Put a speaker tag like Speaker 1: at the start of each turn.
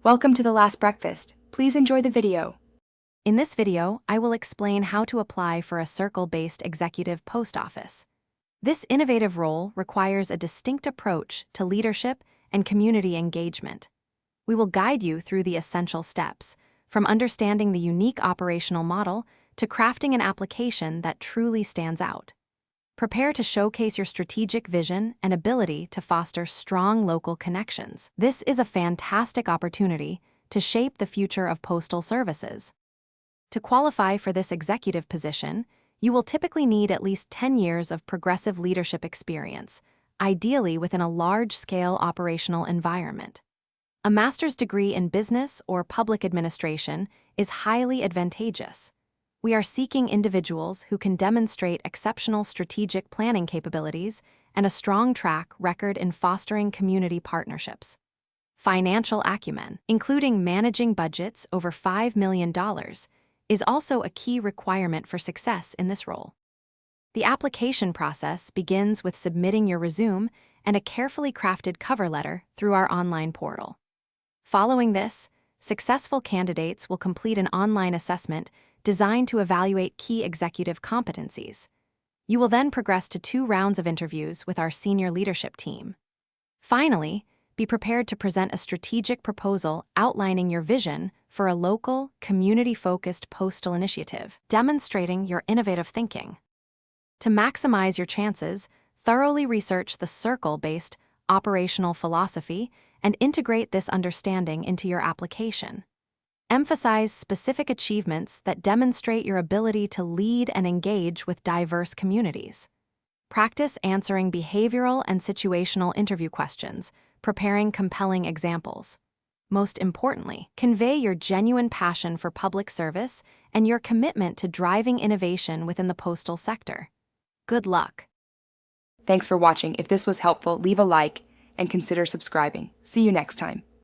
Speaker 1: Welcome to The Last Breakfast. Please enjoy the video.
Speaker 2: In this video, I will explain how to apply for a circle-based executive post office. This innovative role requires a distinct approach to leadership and community engagement. We will guide you through the essential steps, from understanding the unique operational model to crafting an application that truly stands out. Prepare to showcase your strategic vision and ability to foster strong local connections. This is a fantastic opportunity to shape the future of postal services. To qualify for this executive position, you will typically need at least 10 years of progressive leadership experience, ideally within a large-scale operational environment. A master's degree in business or public administration is highly advantageous. We are seeking individuals who can demonstrate exceptional strategic planning capabilities and a strong track record in fostering community partnerships. Financial acumen, including managing budgets over $5 million, is also a key requirement for success in this role. The application process begins with submitting your resume and a carefully crafted cover letter through our online portal. Following this, successful candidates will complete an online assessment designed to evaluate key executive competencies. You will then progress to 2 rounds of interviews with our senior leadership team. Finally, be prepared to present a strategic proposal outlining your vision for a local, community-focused postal initiative, demonstrating your innovative thinking. To maximize your chances, thoroughly research the circle-based operational philosophy and integrate this understanding into your application. Emphasize specific achievements that demonstrate your ability to lead and engage with diverse communities. Practice answering behavioral and situational interview questions, preparing compelling examples. Most importantly, convey your genuine passion for public service and your commitment to driving innovation within the postal sector. Good luck.
Speaker 1: Thanks for watching. If this was helpful, leave a like and consider subscribing. See you next time.